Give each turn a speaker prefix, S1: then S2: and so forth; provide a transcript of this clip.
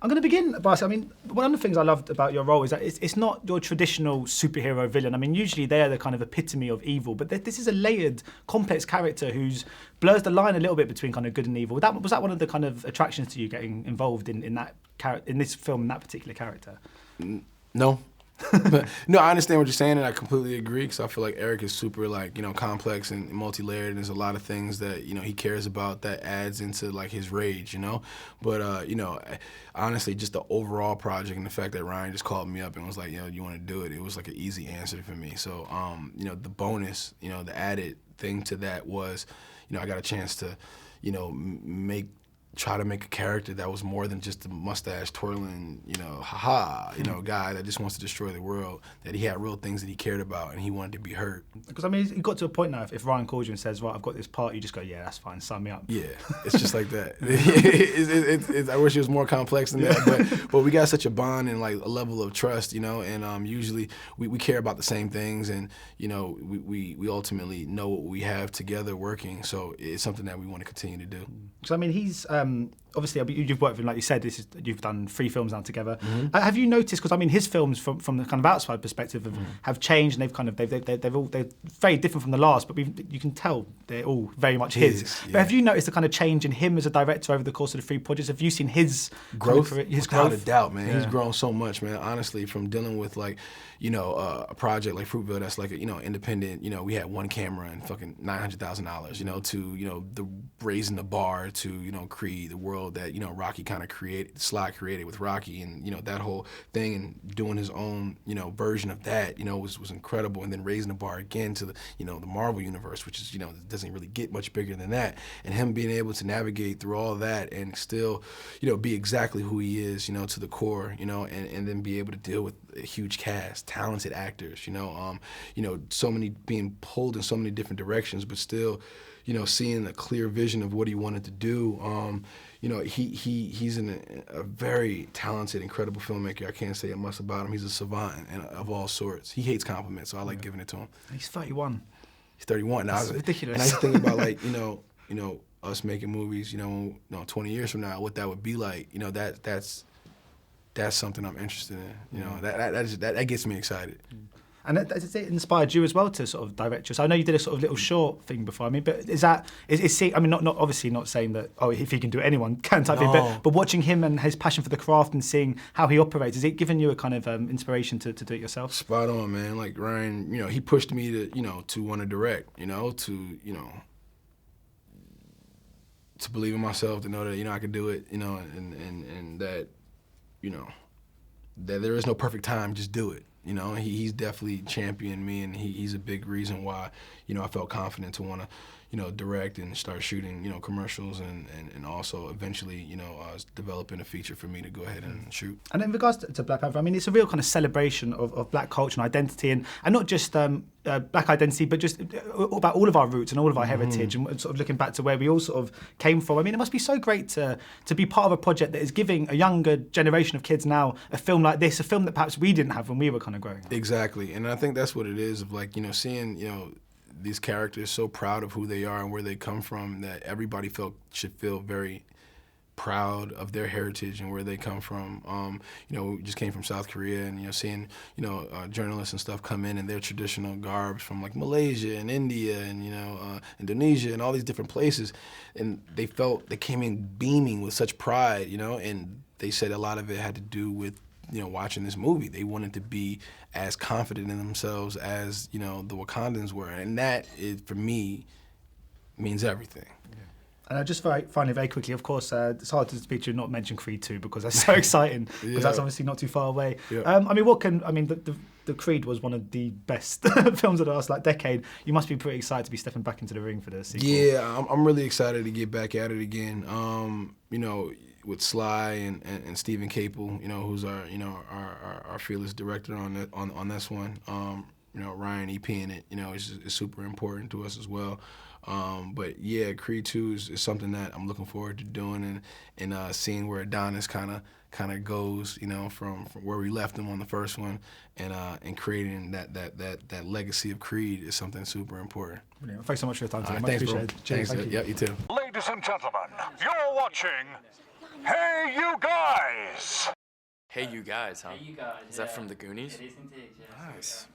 S1: I'm going to begin, Bas. I mean, one of the things I loved about your role is that it's not your traditional superhero villain. I mean, usually they are the kind of epitome of evil, but this is a layered, complex character who's blurs the line a little bit between kind of good and evil. Was that one of the kind of attractions to you getting involved in this film, in that particular character?
S2: No. But, no, I understand what you're saying, and I completely agree, because I feel like Eric is super, like, you know, complex and multi-layered, and there's a lot of things that, you know, he cares about that adds into, like, his rage, you know? But, you know, honestly, just the overall project and the fact that Ryan just called me up and was like, you know, you want to do it, it was, like, an easy answer for me. So, you know, the bonus, you know, the added thing to that was, you know, I got a chance to, you know, try to make a character that was more than just a mustache twirling, you know, you know, guy that just wants to destroy the world, that he had real things that he cared about and he wanted to be heard.
S1: Because, I mean, it got to a point now, if Ryan calls you and says, right, I've got this part, you just go, yeah, that's fine, sign me up.
S2: Yeah, it's just like that. I wish it was more complex than that, but we got such a bond and, like, a level of trust, you know, and usually we care about the same things, and, you know, we ultimately know what we have together working, so it's something that we want to continue to do.
S1: Because, I mean, he's, obviously, you've worked with him, like you said, you've done 3 films now together. Have you noticed, because I mean, his films from the kind of outside perspective have changed, and they're very different from the last, but you can tell they're all very much his. But have you noticed the kind of change in him as a director over the course of the 3 projects? Have you seen his
S2: growth?
S1: Without
S2: a doubt, man. Yeah. He's grown so much, man. Honestly, from dealing with, like, you know, a project like Fruitville that's like, you know, independent, you know, we had 1 camera and fucking $900,000, you know, to, you know, the raising the bar to, you know, Creed, the world that, you know, Rocky kind of created, Sly created with Rocky, and, you know, that whole thing, and doing his own, you know, version of that, you know, was incredible. And then raising the bar again to the, you know, the Marvel universe, which is, you know, doesn't really get much bigger than that. And him being able to navigate through all that and still, you know, be exactly who he is, you know, to the core, you know, and then be able to deal with a huge cast, talented actors, you know, so many being pulled in so many different directions, but still, you know, seeing a clear vision of what he wanted to do. You know, he's a very talented, incredible filmmaker. I can't say much about him. He's a savant of all sorts. He hates compliments, so I like giving it to him.
S1: He's 31.
S2: He's 31.
S1: That's ridiculous.
S2: And I just think about, like, you know, us making movies, you know, 20 years from now, what that would be like. You know, that's something I'm interested in. You know, that gets me excited.
S1: And has it inspired you as well to sort of direct? So I know you did a sort of little short thing before. I mean, but I mean, not obviously not saying that, oh, if he can do it, anyone can type thing, but watching him and his passion for the craft and seeing how he operates, has it given you a kind of inspiration to do it yourself?
S2: Spot on, man. Like Ryan, you know, he pushed me to, you know, to want to direct, you know, to believe in myself, to know that, you know, I could do it, you know, and that, you know, that there is no perfect time, just do it. You know, he's definitely championed me, and he's a big reason why, you know, I felt confident to want to, you know, direct and start shooting, you know, commercials, and also eventually, you know, developing a feature for me to go ahead and shoot.
S1: And in regards to Black Panther, I mean, it's a real kind of celebration of black culture and identity, and not just black identity, but just about all of our roots and all of our heritage, and sort of looking back to where we all sort of came from. I mean, it must be so great to be part of a project that is giving a younger generation of kids now a film like this, a film that perhaps we didn't have when we were kind of growing up.
S2: Exactly, and I think that's what it is, of, like, you know, seeing, you know, these characters so proud of who they are and where they come from, that everybody should feel very proud of their heritage and where they come from. You know, we just came from South Korea, and, you know, seeing, you know, journalists and stuff come in their traditional garbs from, like, Malaysia and India and, you know, Indonesia and all these different places, and they came in beaming with such pride, you know, and they said a lot of it had to do with, you know, watching this movie. They wanted to be as confident in themselves as, you know, the Wakandans were, and that is, for me, means everything.
S1: And just finally, very quickly, of course, it's hard to speak to you and not mention Creed 2, because that's so exciting, because that's obviously not too far away. Yeah. I mean, the Creed was one of the best films of the last, like, decade. You must be pretty excited to be stepping back into the ring for the sequel.
S2: Yeah, I'm really excited to get back at it again. You know, with Sly and Stephen Capel, you know, who's our fearless director on this one. You know, Ryan EPing it, you know, is super important to us as well. But yeah, Creed 2 is something that I'm looking forward to doing, and seeing where Adonis kind of goes, you know, from where we left him on the first one, and creating that legacy of Creed is something super important.
S1: Brilliant. Thanks so much for your time today.
S2: Thanks, bro.
S1: Cheers.
S2: Thanks.
S1: Thank you.
S2: Yeah, you too.
S3: Ladies and gentlemen, you're watching Hey, you guys!
S4: Hey, you guys, huh?
S5: Hey, you guys.
S4: Is that from the Goonies?
S5: It is indeed, yes.
S4: Nice.